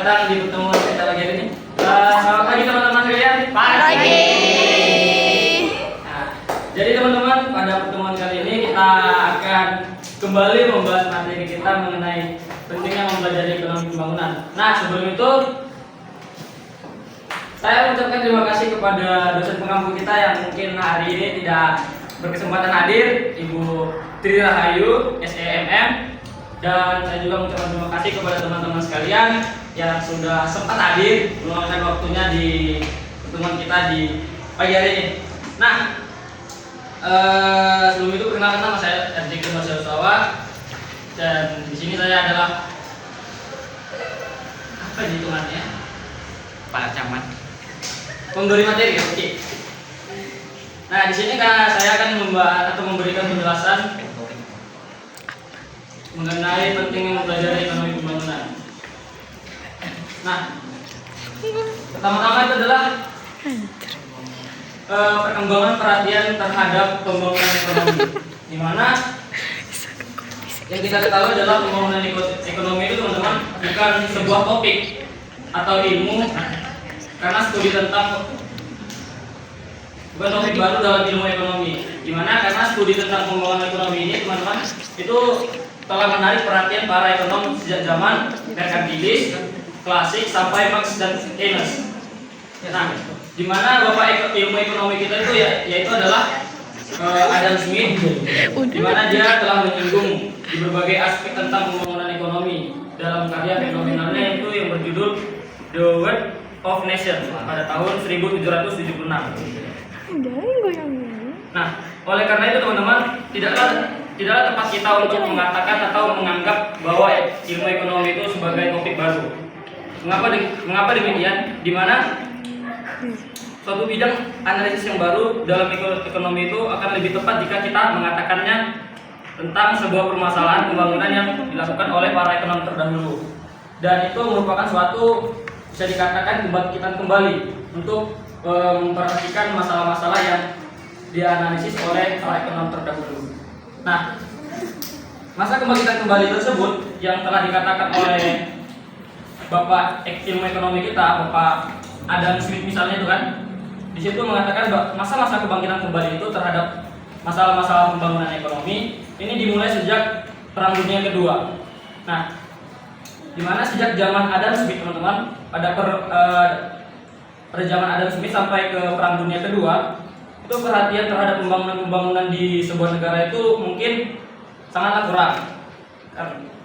datang di pertemuan kita lagi hari ini. Selamat pagi teman-teman sekalian. Pagi. Nah, jadi teman-teman, pada pertemuan kali ini kita akan kembali membahas materi kita mengenai pentingnya mempelajari ekonomi pembangunan. Nah, sebelum itu saya mengucapkan terima kasih kepada dosen pengampu kita yang mungkin hari ini tidak berkesempatan hadir, Ibu Tri Rahayu, SEMM. Dan saya juga mengucapkan terima kasih kepada teman-teman sekalian yang sudah sempat hadir meluangkan waktunya di pertemuan kita di pagi hari ini. Nah, sebelum itu perkenalkan nama saya RJ Kemal Sawa, dan di sini saya adalah apa hitungannya? Pak Camat. Pemberi materi, oke. Nah, di sini kan saya akan membahas atau memberikan penjelasan mengenai pentingnya mempelajari ekonomi pembangunan. Nah, pertama-tama itu adalah perkembangan perhatian terhadap pembangunan ekonomi, di mana yang kita ketahui adalah pembangunan ekonomi itu teman-teman bukan sebuah topik atau ilmu, karena studi tentang bukan topik baru dalam ilmu ekonomi, di mana karena studi tentang pembangunan ekonomi ini teman-teman itu telah menarik perhatian para ekonom sejak zaman merkantilis, klasik sampai Marx dan Keynes. Nah, di mana bapak ilmu ekonomi kita itu yaitu adalah Adam Smith, di mana dia telah menyinggung di berbagai aspek tentang pembangunan ekonomi dalam karya fenomenalnya itu yang berjudul The Wealth of Nations pada tahun 1776. Nah, oleh karena itu teman-teman, tidaklah tepat kita untuk mengatakan atau menganggap bahwa ilmu ekonomi itu sebagai topik baru. Mengapa demikian? Di mana suatu bidang analisis yang baru dalam ekonomi itu akan lebih tepat jika kita mengatakannya tentang sebuah permasalahan pembangunan yang dilakukan oleh para ekonom terdahulu. Dan itu merupakan suatu bisa dikatakan kebangkitan kembali untuk memperhatikan masalah-masalah yang dianalisis oleh para ekonom terdahulu. Nah, masa kebangkitan kembali tersebut yang telah dikatakan oleh Bapak ilmu ekonomi kita, Bapak Adam Smith misalnya itu kan, di situ mengatakan masa-masa kebangkitan kembali itu terhadap masalah-masalah pembangunan ekonomi ini dimulai sejak Perang Dunia Kedua. Nah, di mana sejak zaman Adam Smith teman-teman, pada zaman Adam Smith sampai ke Perang Dunia Kedua, itu perhatian terhadap pembangunan di sebuah negara itu mungkin sangatlah kurang.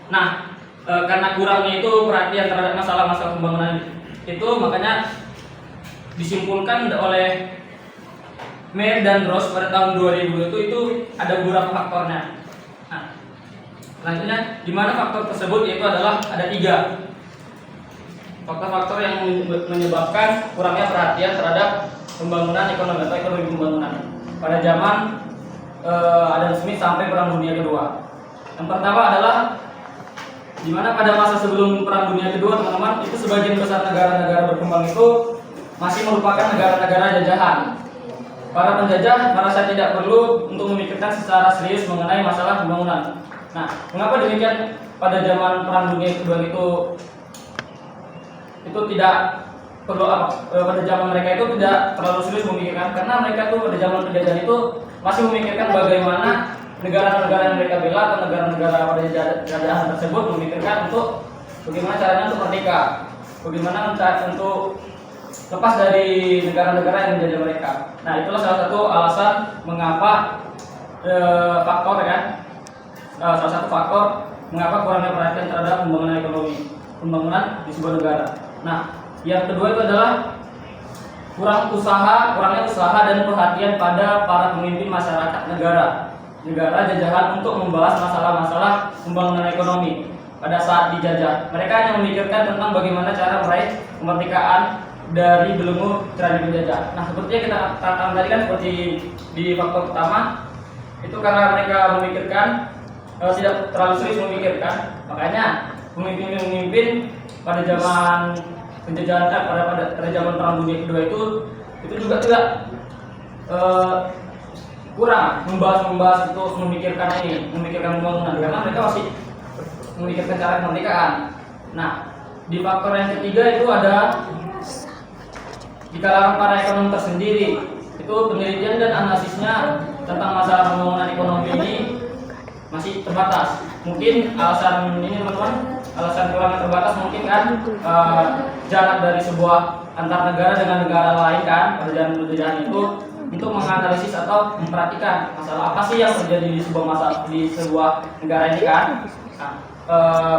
Nah, karena kurangnya itu perhatian terhadap masalah-masalah pembangunan itu, makanya disimpulkan oleh Mayer dan Ross pada tahun 2000 itu ada beberapa faktornya. Nah, selanjutnya di mana faktor tersebut yaitu adalah ada 3 faktor-faktor yang menyebabkan kurangnya perhatian terhadap pembangunan ekonomi atau ekonomi pembangunan pada zaman Adam Smith sampai Perang Dunia Kedua. Yang pertama adalah di mana pada masa sebelum Perang Dunia Kedua teman-teman, itu sebagian besar negara-negara berkembang itu masih merupakan negara-negara jajahan. Para penjajah merasa tidak perlu untuk memikirkan secara serius mengenai masalah pembangunan. Nah, mengapa demikian? Pada zaman Perang Dunia Kedua itu tidak perlu pada zaman mereka itu tidak terlalu serius memikirkan, karena mereka tuh pada zaman penjajahan itu masih memikirkan bagaimana negara-negara yang mereka bela atau negara-negara pada jajahan tersebut memikirkan untuk bagaimana caranya untuk merdeka, bagaimana untuk lepas dari negara-negara yang menjajah mereka. Nah, itulah salah satu alasan mengapa faktor salah satu faktor mengapa kurangnya perhatian terhadap pembangunan di sebuah negara. Nah, yang kedua itu adalah kurangnya usaha dan perhatian pada para pemimpin masyarakat negara jajahan untuk membahas masalah-masalah pembangunan ekonomi pada saat dijajah. Mereka hanya memikirkan tentang bagaimana cara meraih kemerdekaan dari belenggu tyranni penjajah. Nah, seperti yang kita katakan tadi kan, seperti di faktor pertama itu karena mereka memikirkan tidak terlalu serius memikirkan, makanya pemimpin-pemimpin pada zaman penjajahan pada zaman Perang Dunia Kedua itu juga tidak kurang membahas untuk memikirkan pembangunan, karena mereka masih memikirkan cara kemerdekaan. Nah, di faktor yang ketiga itu ada di kalangan para ekonom tersendiri. Itu penelitian dan analisisnya tentang masalah pembangunan ekonomi ini masih terbatas. Mungkin alasan ini teman-teman, alasan kurangnya terbatas mungkin kan jarak dari sebuah antar negara dengan negara lain kan pada zaman penjajahan itu, untuk menganalisis atau memperhatikan masalah apa sih yang terjadi di sebuah negara ini kan. Nah,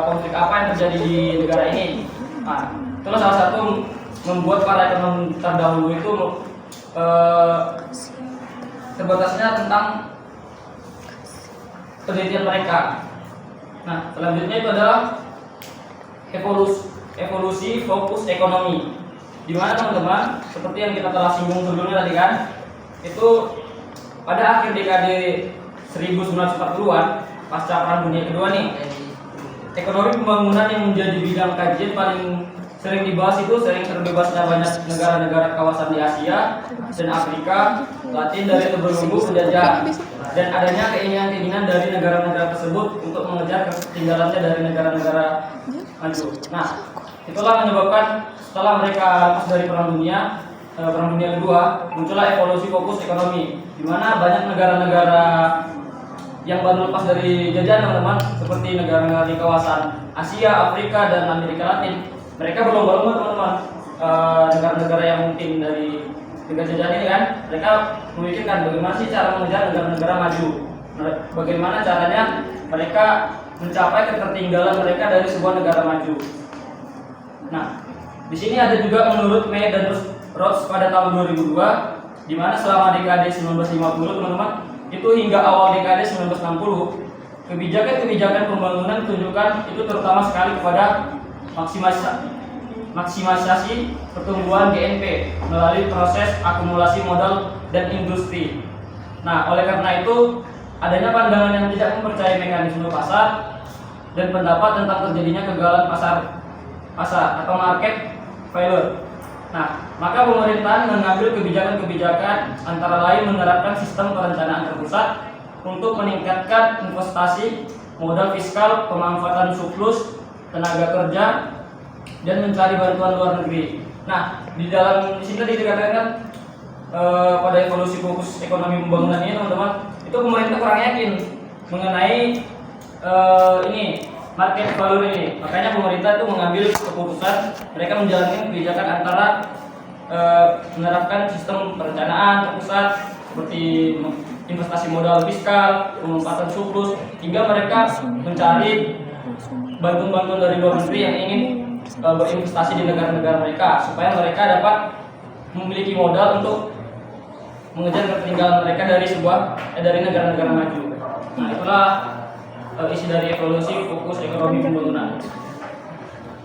konflik apa yang terjadi di negara ini. Nah, itulah salah satu membuat para ekonom terdahulu itu terbatasnya tentang penelitian mereka. Nah, selanjutnya itu adalah evolusi fokus ekonomi, di mana teman-teman seperti yang kita telah singgung sebelumnya tadi kan, itu pada akhir dekade 1940-an pasca Perang Dunia Kedua nih, ekonomi pembangunan yang menjadi bidang kajian paling sering dibahas itu sering terbebasnya banyak negara-negara kawasan di Asia dan Afrika Latin dari terbelenggu penjajah, dan adanya keinginan-keinginan dari negara-negara tersebut untuk mengejar ketinggalannya dari negara-negara maju. Nah, itulah menyebabkan setelah mereka lepas dari Perang Dunia Kedua, muncullah evolusi fokus ekonomi, di mana banyak negara-negara yang baru lepas dari jajahan teman-teman, seperti negara-negara di kawasan Asia, Afrika, dan Amerika Latin. Mereka berlomba-lomba teman-teman, negara-negara yang mungkin dari negara jajahan ini kan, mereka memikirkan bagaimana sih cara mengejar negara-negara maju, bagaimana caranya mereka mencapai ketertinggalan mereka dari sebuah negara maju. Nah, di sini ada juga menurut May dan Rhodes pada tahun 2002, di mana selama dekade 1950 teman-teman, itu hingga awal dekade 1960, kebijakan-kebijakan pembangunan tunjukkan itu terutama sekali kepada maksimisasi pertumbuhan GNP melalui proses akumulasi modal dan industri. Nah, oleh karena itu adanya pandangan yang tidak mempercayai mekanisme pasar dan pendapat tentang terjadinya kegagalan pasar atau market failure. Nah, maka pemerintahan mengambil kebijakan-kebijakan antara lain menerapkan sistem perencanaan terpusat untuk meningkatkan investasi, modal fiskal, pemanfaatan surplus tenaga kerja, dan mencari bantuan luar negeri. Nah, di sini tadi dikatakan pada evolusi fokus ekonomi pembangunan ini teman-teman, itu pemerintah kurang yakin mengenai ini market value ini. Makanya pemerintah itu mengambil keputusan mereka menjalankan kebijakan antara menerapkan sistem perencanaan terpusat seperti investasi modal fiskal, pemanfaatan surplus, hingga mereka mencari bantuan-bantuan dari luar negeri yang ingin berinvestasi di negara-negara mereka, supaya mereka dapat memiliki modal untuk mengejar ketertinggalan mereka dari negara-negara maju. Nah, itulah isi dari evolusi fokus ekonomi pembangunan.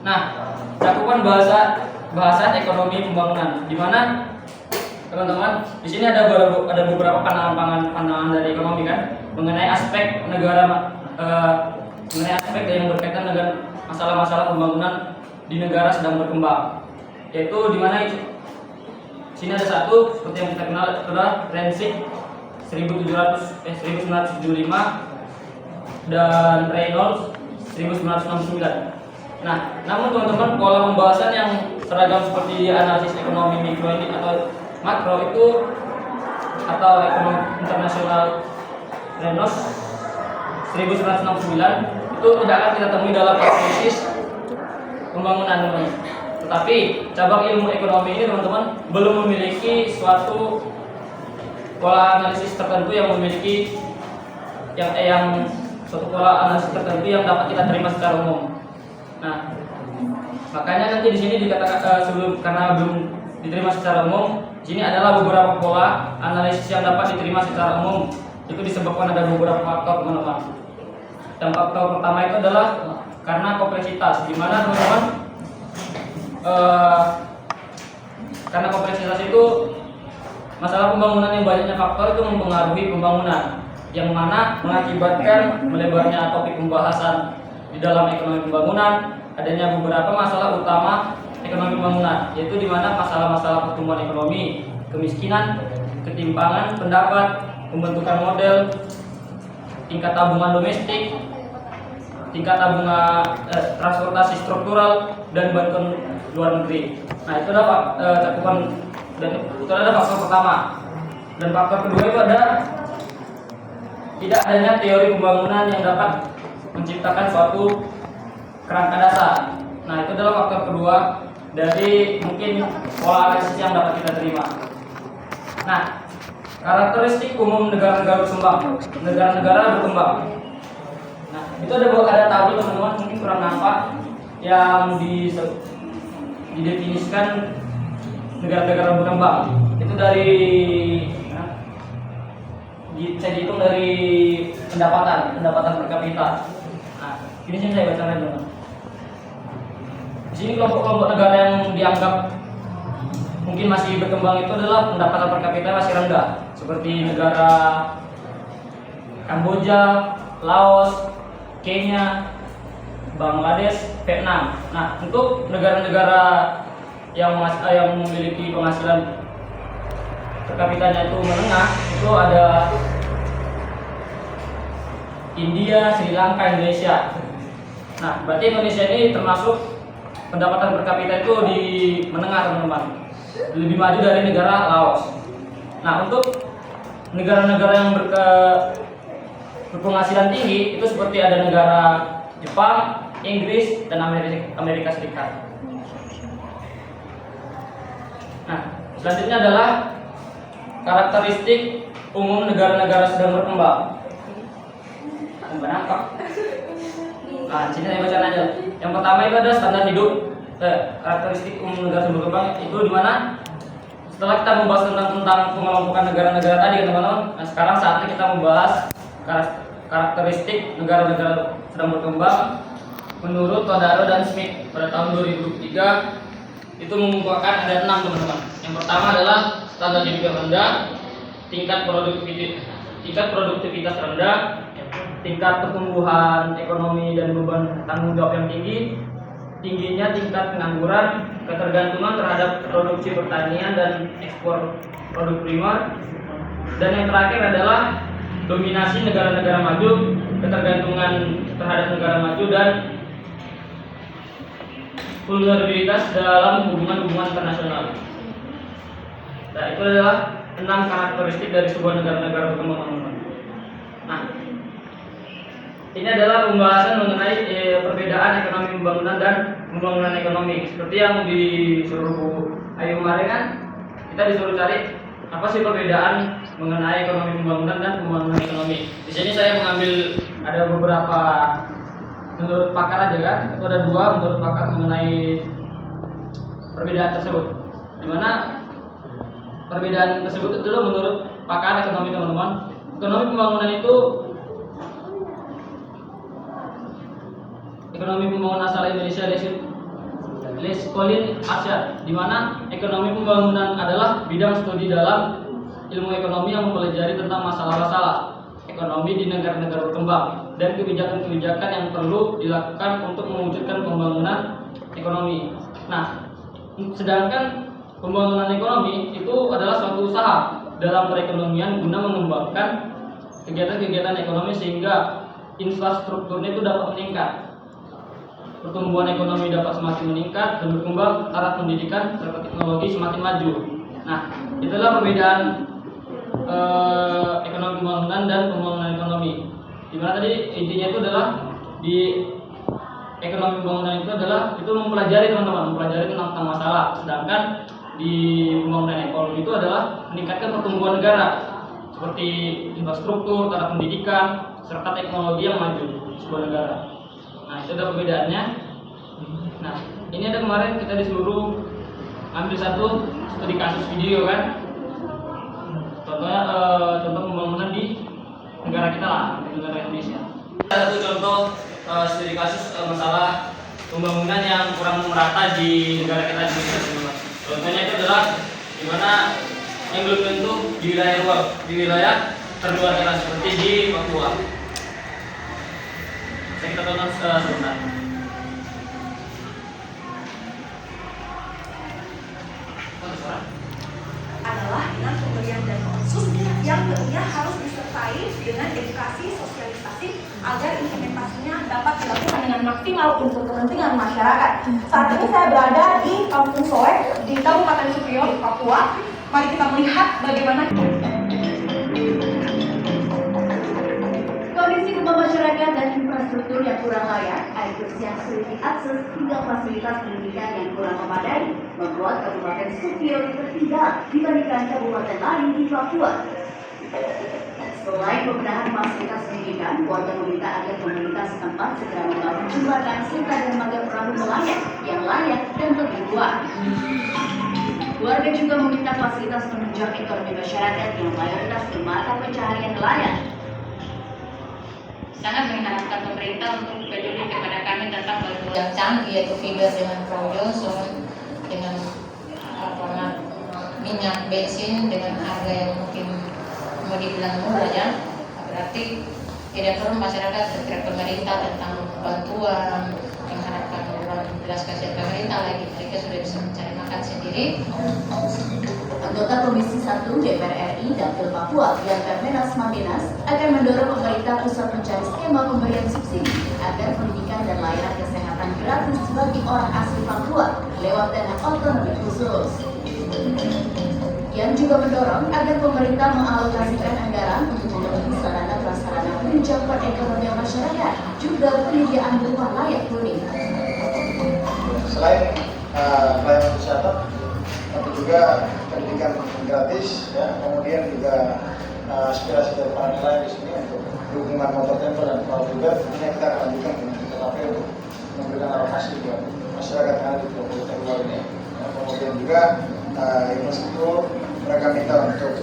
Nah, cakupan bahasan ekonomi pembangunan, di mana teman-teman di sini ada beberapa pandangan dari ekonomi kan, mengenai aspek yang berkaitan dengan masalah-masalah pembangunan di negara sedang berkembang, yaitu di mana sini ada satu seperti yang kita kenal adalah Rancic 1975 dan Reynolds 1969. Nah, namun teman-teman, pola pembahasan yang seragam seperti analisis ekonomi mikro ini atau makro itu atau ekonomi internasional Reynolds 1969 itu tidak akan kita temui dalam analisis pembangunan teman-teman. Tetapi cabang ilmu ekonomi ini teman-teman belum memiliki suatu pola analisis tertentu yang memiliki suatu pola analisis tertentu yang dapat kita terima secara umum. Nah, makanya nanti di sini dikatakan karena belum diterima secara umum, di sini adalah beberapa pola analisis yang dapat diterima secara umum. Itu disebabkan ada beberapa faktor teman-teman. Dan faktor pertama itu adalah karena kompleksitas, di mana teman-teman karena kompleksitas itu masalah pembangunan yang banyaknya faktor itu mempengaruhi pembangunan, yang mana mengakibatkan melebarnya topik pembahasan di dalam ekonomi pembangunan. Adanya beberapa masalah utama ekonomi pembangunan, yaitu di mana masalah-masalah pertumbuhan ekonomi, kemiskinan, ketimpangan pendapat, pembentukan model, tingkat tabungan domestik, tingkat tabungan transportasi struktural, dan bantuan luar negeri. Nah, itu adalah cakupan, dan itu adalah faktor pertama. Dan faktor kedua itu ada tidak adanya teori pembangunan yang dapat menciptakan suatu kerangka dasar. Nah, itu adalah faktor kedua dari mungkin pola analisis yang dapat kita terima. Nah, karakteristik umum negara-negara berkembang. Nah, itu ada tabel teman-teman, mungkin kurang nampak, yang didefinisikan negara-negara berkembang. Itu bisa dihitung dari pendapatan per kapita. Nah, ini sini saya bacakan dulu. Di sini kelompok-kelompok negara yang dianggap mungkin masih berkembang itu adalah pendapatan per kapita masih rendah, seperti negara Kamboja, Laos, Kenya, Bangladesh, Vietnam. Nah, untuk negara-negara yang memiliki penghasilan per kapitanya itu menengah, itu ada India, Sri Lanka, Indonesia. Nah, berarti Indonesia ini termasuk pendapatan per kapita itu di menengah, teman-teman. Lebih maju dari negara Laos. Nah, untuk negara-negara yang berpenghasilan tinggi itu seperti ada negara Jepang, Inggris, dan Amerika Serikat. Nah, selanjutnya adalah karakteristik umum negara-negara sedang berkembang. Nah, sini saya bacakan aja. Yang pertama itu ada standar hidup. Karakteristik umum negara sedang berkembang itu di mana? Setelah kita membahas tentang pengelompokan negara-negara tadi, teman-teman. Nah, sekarang saatnya kita membahas karakteristik negara-negara sedang berkembang menurut Todaro dan Smith pada tahun 2003. Itu mengumpulkan ada 6, teman-teman. Yang pertama adalah standar hidup yang rendah, tingkat produktivitas rendah, tingkat pertumbuhan ekonomi dan beban tanggung jawab yang tinggi, tingginya tingkat pengangguran, ketergantungan terhadap produksi pertanian dan ekspor produk primer, dan yang terakhir adalah dominasi negara-negara maju, ketergantungan terhadap negara maju, dan vulnerabilitas dalam hubungan-hubungan internasional. Nah, itu adalah 6 karakteristik dari sebuah negara-negara berkembang. Nah, ini adalah pembahasan mengenai perbedaan ekonomi pembangunan dan pembangunan ekonomi. Seperti yang disuruh Bu Ayu kemarin kan, kita disuruh cari apa sih perbedaan mengenai ekonomi pembangunan dan pembangunan ekonomi. Di sini saya mengambil ada beberapa menurut pakar aja kan, itu ada 2 menurut pakar mengenai perbedaan tersebut. Dimana perbedaan tersebut itu adalah menurut pakar ekonomi, teman-teman. Ekonomi pembangunan itu ekonomi pembangunan asal Indonesia Les Collin Arshad, di mana ekonomi pembangunan adalah bidang studi dalam ilmu ekonomi yang mempelajari tentang masalah-masalah ekonomi di negara-negara berkembang dan kebijakan-kebijakan yang perlu dilakukan untuk mewujudkan pembangunan ekonomi. Nah, sedangkan pembangunan ekonomi itu adalah suatu usaha dalam perekonomian guna mengembangkan kegiatan-kegiatan ekonomi sehingga infrastrukturnya itu dapat meningkat, pertumbuhan ekonomi dapat semakin meningkat dan berkembang, taraf pendidikan serta teknologi semakin maju. Nah, itulah perbedaan ekonomi pembangunan dan pembangunan ekonomi. Dimana tadi intinya itu adalah di ekonomi pembangunan itu adalah itu mempelajari, teman-teman, mempelajari tentang masalah, sedangkan di pembangunan ekonomi itu adalah meningkatkan pertumbuhan negara seperti infrastruktur, taraf pendidikan serta teknologi yang maju di sebuah negara. Nah, itu ada perbedaannya. Nah, ini ada kemarin kita disuruh ambil satu studi kasus video kan. Contohnya contoh pembangunan di negara kita lah, di negara Indonesia. Satu contoh studi kasus masalah pembangunan yang kurang merata di negara kita di Indonesia. Contohnya itu adalah di mana yang belum tentu di wilayah terluar kita seperti di Papua. Kita tonton sebentar. Adalah dengan pemberian dana otsus yang tentunya harus disertai dengan edukasi sosialisasi agar implementasinya dapat dilakukan dengan maksimal untuk kepentingan masyarakat. Saat ini saya berada di Kampung Soek di Kabupaten Supior, Papua. Mari kita melihat bagaimana kondisi rumah masyarakat dan infrastruktur yang kurang layak, air bersih yang sulit diakses, hingga fasilitas pendidikan yang kurang memadai, membuat Kabupaten Supior tertinggal dibandingkan kabupaten lain di Papua. Selain pembenahan fasilitas pendidikan, warga meminta agar pemerintah setempat segera membangun jembatan serta dermaga perahu nelayan yang layak dan lebih kuat. Warga juga meminta fasilitas penunjang ekonomi masyarakat yang mayoritas bermata pencaharian nelayan. Sangat mengharapkan pemerintah untuk peduli kepada kami tentang bantuan yang canggih, yaitu fiber dengan Projoson, dengan minyak bensin dengan harga yang mungkin mau dibilang murah ya. Berarti tidak perlu masyarakat bergerak pemerintah tentang bantuan, mengharapkan orang belas kasihan pemerintah lagi, mereka sudah bisa mencari makan sendiri. Anggota Komisi 1 DPR RI Dapil Papua yang Permenas Maminas akan mendorong pemerintah pusat mencari skema pemberian subsidi agar pendidikan dan layanan kesehatan gratis bagi orang asli Papua lewat dana otonomi khusus. Yang juga mendorong agar pemerintah mengalokasikan anggaran untuk memenuhi sarana prasarana penunjang perekonomian masyarakat, juga penyediaan rumah layak huni. Selain pelayanan kesehatan, tapi juga pendidikan gratis, ya, kemudian juga aspirasi dari para nelayan di sini untuk dukungan motor tempel dan perahu fiber. Ini kita akan lanjutkan dengan TKP untuk memberikan alokasi buat masyarakat yang ada di Pulau Terluar ini. Ya, kemudian juga infrastruktur mereka minta untuk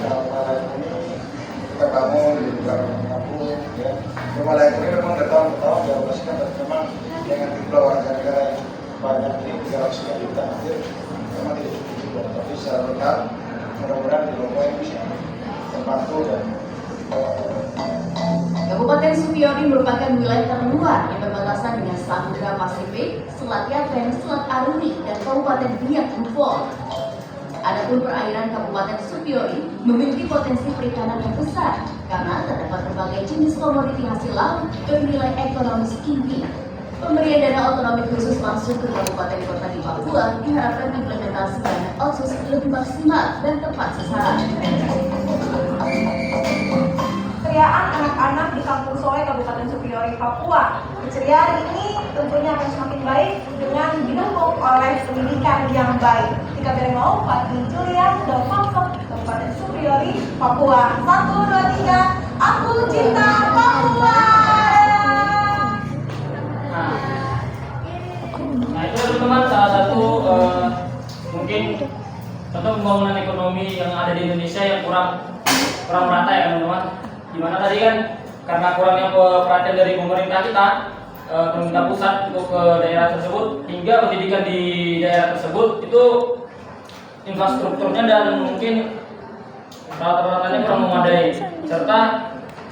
nelayan ini kita bangun di beberapa kampung. Ya. Rumah layak ini memang bertahun-tahun dioperasikan, tapi memang dengan jumlah warga negara yang banyak ini 300 juta hampir memang tidak cukup juga, tapi secara bertahap mudah-mudahan di Lombok ini bisa membantu dan Kabupaten Supior merupakan wilayah terluar yang berbatasan dengan Samudra Pasifik, Selat Yapen, Selat Aruri, dan Kabupaten Biak Numfor. Adapun perairan Kabupaten Supior memiliki potensi perikanan yang besar karena terdapat berbagai jenis komoditi hasil laut bernilai ekonomis tinggi. Pemberian dana otonomi khusus langsung ke kabupaten kota di Papua diharapkan implementasi dana otsus lebih maksimal dan tepat sasaran. Keceriaan anak-anak di Kampung Soek, Kabupaten Supior, Papua. Keceriaan ini tentunya akan semakin baik dengan didukung oleh pendidikan yang baik. Tika Berengau, Fatih Julian, dan Papua, Kabupaten Supior, Papua. 1, 2, 3, aku cinta Papua. Nah itu teman-teman salah satu mungkin contoh pembangunan ekonomi yang ada di Indonesia yang kurang merata ya teman-teman. Dimana tadi kan karena kurangnya perhatian dari pemerintah kita, pemerintah pusat untuk ke daerah tersebut, hingga pendidikan di daerah tersebut itu infrastrukturnya dan mungkin peralatan-peralatannya kurang memadai. Serta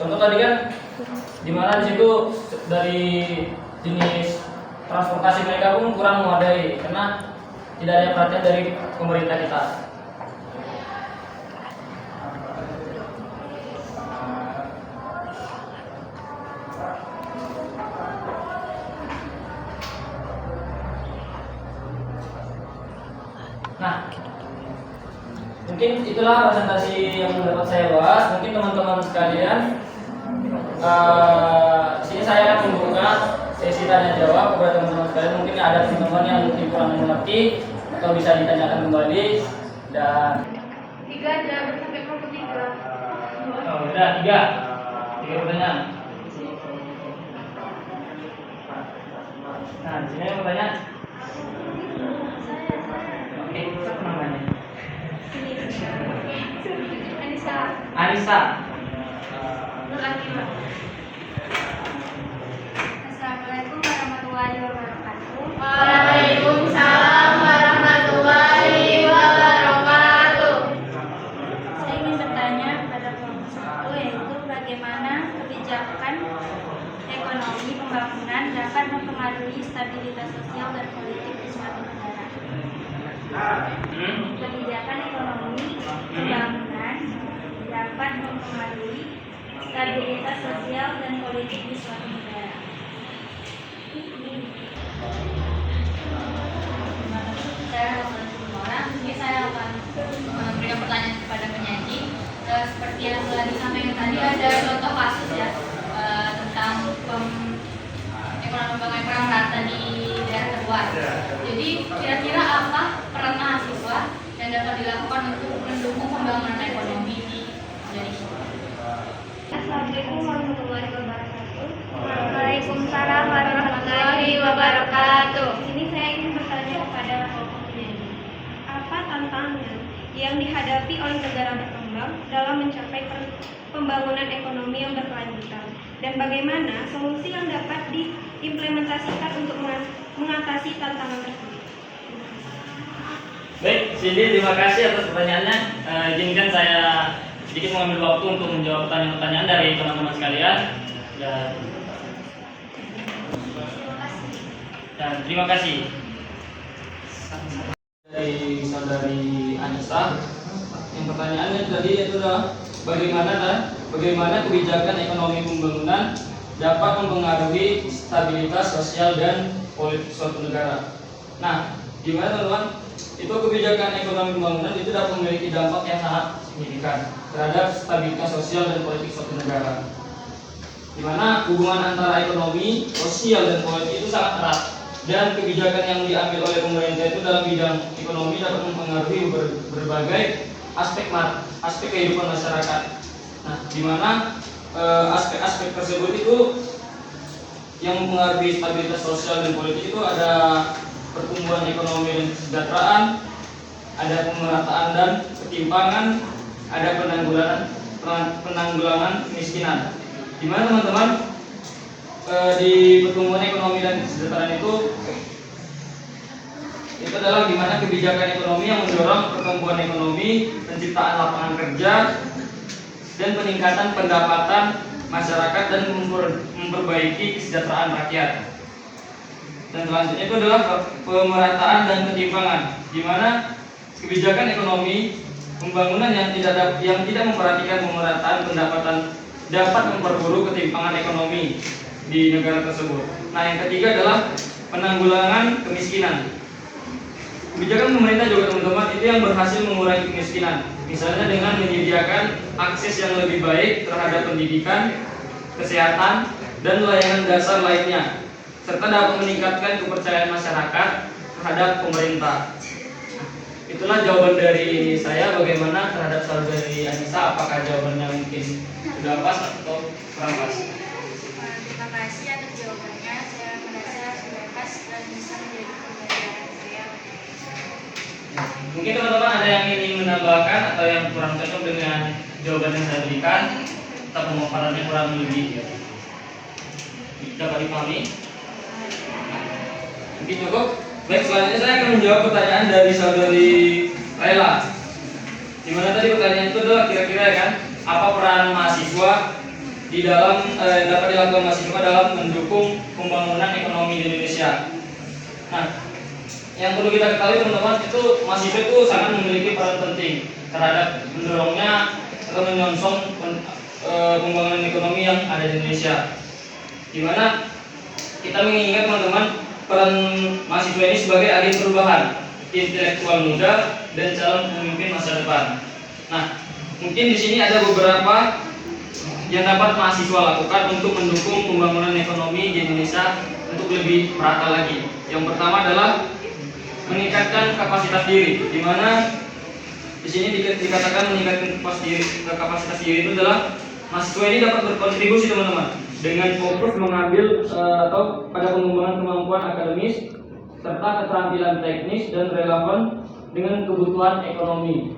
contoh tadi kan dimana di situ dari jenis transportasi mereka pun kurang memadai karena tidak ada perhatian dari pemerintah kita. Nah, mungkin itulah presentasi yang dapat saya bahas. Mungkin teman-teman sekalian, sini saya akan membuka sesi tanya jawab kepada teman-teman sekalian. Mungkin ada teman-teman yang mungkin kurang mengerti atau bisa ditanyakan kembali. Dan 3 aja sampai 23. oh, udah 3 pertanyaan. Nah, di sini yang bertanya. Oke, siapa namanya? Anissa. Nur Akila. Assalamualaikum warahmatullahi wabarakatuh. Waalaikumsalam warahmatullahi wabarakatuh. Saya ingin bertanya pada kelompok 1, yaitu bagaimana kebijakan ekonomi pembangunan dapat mempengaruhi stabilitas sosial dan politik di suatu negara. Kebijakan ekonomi pembangunan dapat mempengaruhi stabilitas sosial dan politik di suatu negara. Saya orang, ini saya akan memberikan pertanyaan kepada penyaji. Seperti yang telah disampaikan tadi, ada contoh kasus ya tentang ekonomi pembangunan perang rata di daerah terluar. Jadi kira-kira apa peran mahasiswa yang dapat dilakukan untuk mendukung pembangunan ekonomi di Indonesia? Assalamualaikum warahmatullahi wabarakatuh. Waalaikumsalam warahmatullahi wabarakatuh. Ini saya ingin bertanya kepada Bapak penyanyi. Apa tantangan yang dihadapi oleh negara berkembang dalam mencapai pembangunan ekonomi yang berkelanjutan? Dan bagaimana solusi yang dapat diimplementasikan untuk mengatasi tantangan tersebut? Baik, Cindy, terima kasih atas pertanyaannya. Izinkan saya sedikit mengambil waktu untuk menjawab pertanyaan-pertanyaan dari teman-teman sekalian. Dan terima kasih dari saudari Anissa. Yang pertanyaannya tadi itu adalah bagaimana kebijakan ekonomi pembangunan dapat mempengaruhi stabilitas sosial dan politik suatu negara. Nah, gimana teman-teman? Itu kebijakan ekonomi pembangunan itu dapat memiliki dampak yang sangat signifikan terhadap stabilitas sosial dan politik suatu negara. Di mana hubungan antara ekonomi, sosial, dan politik itu sangat erat. Dan kebijakan yang diambil oleh pemerintah itu dalam bidang ekonomi dapat mempengaruhi berbagai aspek kehidupan masyarakat. Nah, di mana aspek-aspek tersebut itu yang mempengaruhi stabilitas sosial dan politik itu ada pertumbuhan ekonomi dan kesejahteraan, ada pemerataan dan ketimpangan, ada penanggulangan kemiskinan. Di mana teman-teman di pertumbuhan ekonomi dan kesejahteraan itu adalah dimana kebijakan ekonomi yang mendorong pertumbuhan ekonomi, penciptaan lapangan kerja, dan peningkatan pendapatan masyarakat dan memperbaiki kesejahteraan rakyat. Dan selanjutnya itu adalah pemerataan dan ketimpangan, di mana kebijakan ekonomi pembangunan yang tidak memperhatikan pemerataan pendapatan dapat memperburuk ketimpangan ekonomi di negara tersebut. Nah, yang ketiga adalah penanggulangan kemiskinan. Kebijakan pemerintah juga teman-teman itu yang berhasil mengurangi kemiskinan, misalnya dengan menyediakan akses yang lebih baik terhadap pendidikan, kesehatan, dan layanan dasar lainnya, serta dapat meningkatkan kepercayaan masyarakat terhadap pemerintah. Itulah jawaban dari saya. Bagaimana terhadap saudari Anissa? Apakah jawabannya mungkin sudah pas atau kurang pas? Terima kasih atas jawabannya. Saya merasa sudah pas dan bisa menjadi pembelajaran saya. Mungkin teman-teman ada yang ingin menambahkan atau yang kurang cocok dengan jawaban yang saya berikan, atau pemaparannya kurang lebih dapat dipahami? Mungkin cukup. Baik, selanjutnya saya akan menjawab pertanyaan dari saudari Laila. Dimana tadi pertanyaan itu adalah kira-kira kan, apa peran mahasiswa di dalam dapat dilakukan mahasiswa dalam mendukung pembangunan ekonomi di Indonesia. Nah, yang perlu kita ketahui teman-teman, itu mahasiswa itu sangat memiliki peran penting terhadap mendorongnya atau menyongsong pembangunan ekonomi yang ada di Indonesia. Dimana kita mengingat teman-teman, peran mahasiswa ini sebagai agen perubahan, intelektual muda, dan calon pemimpin masa depan. Nah, mungkin di sini ada beberapa yang dapat mahasiswa lakukan untuk mendukung pembangunan ekonomi di Indonesia untuk lebih merata lagi. Yang pertama adalah meningkatkan kapasitas diri, di mana di sini dikatakan meningkatkan kapasitas diri itu adalah mahasiswa ini dapat berkontribusi teman-teman dengan fokus mengambil atau pada pengembangan kemampuan akademis serta keterampilan teknis dan relevan dengan kebutuhan ekonomi.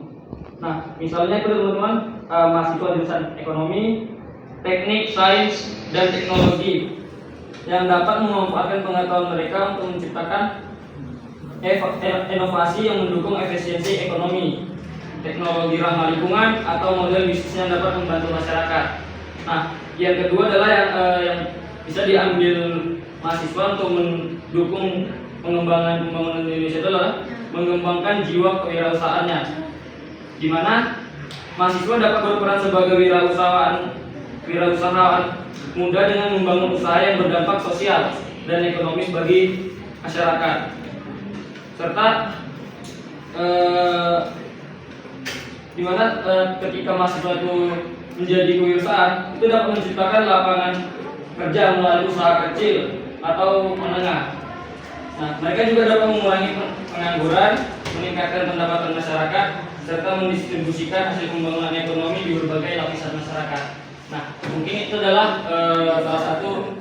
Nah, misalnya itu teman-teman mahasiswa jurusan ekonomi, teknik, sains, dan teknologi yang dapat memanfaatkan pengetahuan mereka untuk menciptakan inovasi yang mendukung efisiensi ekonomi, teknologi ramah lingkungan, atau model bisnis yang dapat membantu masyarakat. Nah, yang kedua adalah yang bisa diambil mahasiswa untuk mendukung pengembangan pembangunan Indonesia adalah mengembangkan jiwa kewirausahaannya, di mana mahasiswa dapat berperan sebagai wirausahaan muda dengan membangun usaha yang berdampak sosial dan ekonomis bagi masyarakat, serta di mana ketika mahasiswa itu menjadi kewirausahaan itu dapat menciptakan lapangan kerja melalui usaha kecil atau menengah. Nah, mereka juga dapat mengurangi pengangguran, meningkatkan pendapatan masyarakat, serta mendistribusikan hasil pembangunan ekonomi di berbagai lapisan masyarakat. Nah, mungkin itu adalah salah satu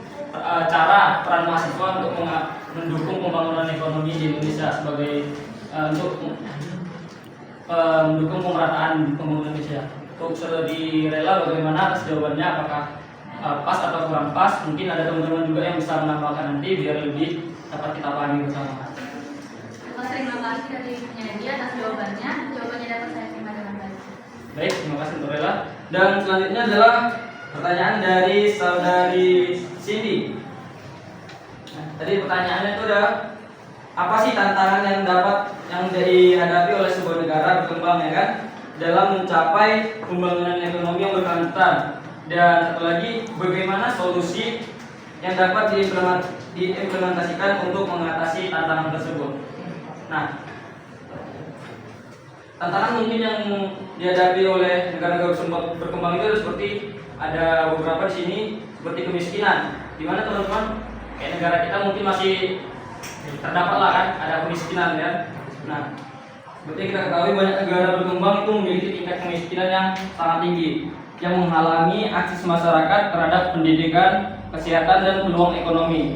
cara peran mahasiswa untuk mendukung pembangunan ekonomi di Indonesia sebagai untuk mendukung pemerataan pembangunan Indonesia. Untuk saudari Rela, bagaimana atas jawabannya? Apakah pas atau kurang pas? Mungkin ada teman-teman juga yang bisa menambahkan nanti biar lebih dapat kita pahami bersama. Terima kasih dari penyanyi atas jawabannya. Jawabannya dapat saya terima dengan baik. Baik, terima kasih untuk Rela. Dan selanjutnya adalah pertanyaan dari saudari Cindy. Nah, tadi pertanyaannya itu adalah apa sih tantangan yang dihadapi oleh sebuah negara berkembang, ya kan, dalam mencapai pembangunan ekonomi yang berkelanjutan, dan satu lagi bagaimana solusi yang dapat diimplementasikan untuk mengatasi tantangan tersebut. Nah, tantangan mungkin yang dihadapi oleh negara-negara berkembang itu seperti ada beberapa di sini, seperti kemiskinan, di mana teman-teman kayak negara kita mungkin masih terdapat lah kan ada kemiskinan ya. Nah, seperti kita ketahui banyak negara berkembang itu memiliki tingkat kemiskinan yang sangat tinggi yang menghalangi akses masyarakat terhadap pendidikan, kesehatan, dan peluang ekonomi.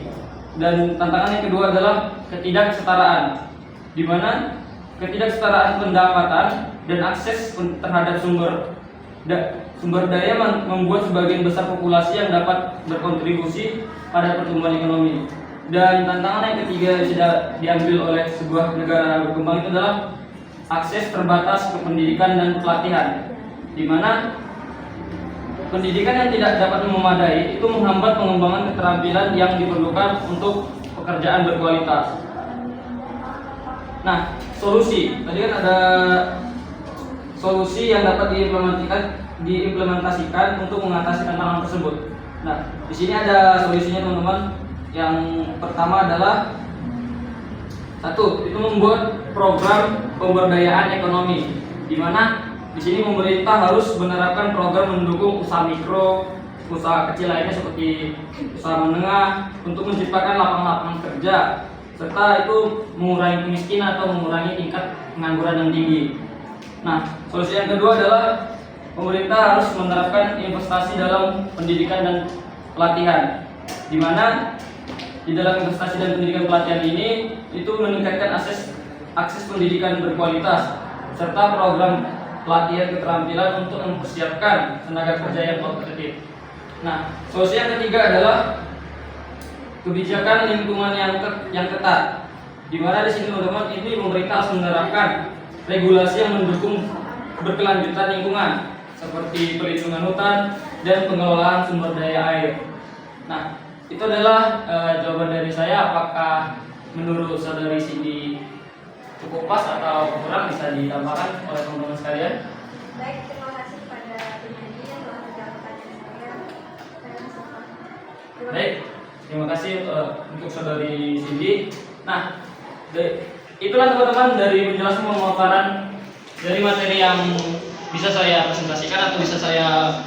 Dan tantangan yang kedua adalah ketidaksetaraan, di mana ketidaksetaraan pendapatan dan akses terhadap sumber daya membuat sebagian besar populasi yang dapat berkontribusi pada pertumbuhan ekonomi. Dan tantangan yang ketiga yang tidak diambil oleh sebuah negara berkembang itu adalah akses terbatas ke pendidikan dan pelatihan, di mana pendidikan yang tidak dapat memadai itu menghambat pengembangan keterampilan yang diperlukan untuk pekerjaan berkualitas. Nah, solusi tadi kan ada solusi yang dapat diimplementasikan untuk mengatasi tantangan tersebut. Nah, di sini ada solusinya teman-teman. Yang pertama adalah satu, itu membuat program pemberdayaan ekonomi, di mana di sini pemerintah harus menerapkan program mendukung usaha mikro, usaha kecil lainnya seperti usaha menengah untuk menciptakan lapangan kerja, serta itu mengurangi kemiskinan atau mengurangi tingkat pengangguran yang tinggi. Nah, solusi yang kedua adalah pemerintah harus menerapkan investasi dalam pendidikan dan pelatihan, di mana di dalam investasi dan pendidikan pelatihan ini itu meningkatkan akses pendidikan berkualitas serta program pelatihan keterampilan untuk mempersiapkan tenaga kerja yang kompetitif. Nah, solusi yang ketiga adalah kebijakan lingkungan yang ketat, di mana di sini teman-teman ini pemerintah harus menerapkan regulasi yang mendukung berkelanjutan lingkungan seperti perlindungan hutan dan pengelolaan sumber daya air. Nah, itu adalah jawaban dari saya. Apakah menurut saudari Cindy cukup pas atau kurang, bisa ditambahkan oleh teman-teman sekalian? Baik, terima kasih kepada penyanyi yang telah menjawab pertanyaan saya. Baik, terima kasih untuk saudari Cindy. Nah, itulah teman-teman dari penjelasan pemaparan dari materi yang bisa saya presentasikan atau bisa saya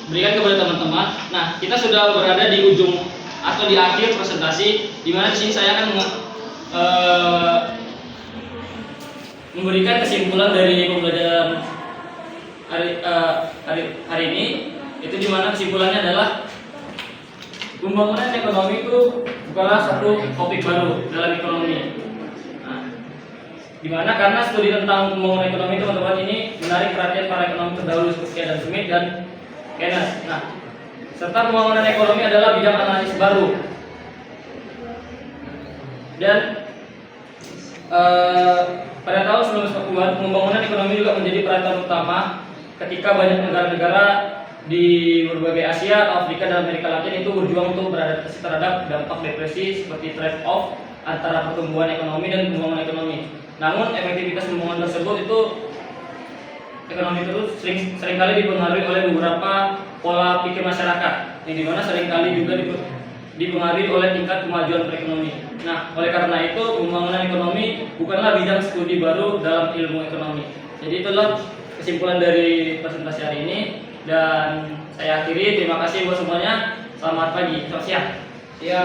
berikan kepada teman-teman. Nah, kita sudah berada di ujung atau di akhir presentasi, di mana di sini saya akan memberikan kesimpulan dari pembelajaran hari ini. Itu di mana kesimpulannya adalah pembangunan ekonomi itu bukanlah satu topik baru dalam ekonomi. Nah, di mana karena studi tentang pembangunan ekonomi teman-teman ini menarik perhatian para ekonomi terdahulu seperti Adam Smith dan Keynes. Nah, serta pembangunan ekonomi adalah bidang analisis baru. Dan pada tahun 1940-an pembangunan ekonomi juga menjadi perhatian utama ketika banyak negara-negara di berbagai Asia, Afrika, dan Amerika Latin itu berjuang untuk beradaptasi terhadap dampak depresi seperti trade-off antara pertumbuhan ekonomi dan pembangunan ekonomi. Namun efektivitas pembangunan tersebut itu ekonomi itu seringkali dipengaruhi oleh beberapa pola pikir masyarakat, yang dimana seringkali juga dipengaruhi oleh tingkat kemajuan perekonomian. Nah, oleh karena itu pembangunan ekonomi bukanlah bidang studi baru dalam ilmu ekonomi. Jadi itulah kesimpulan dari presentasi hari ini, dan saya akhiri. Terima kasih buat semuanya. Selamat pagi. Selamat siang. Ya.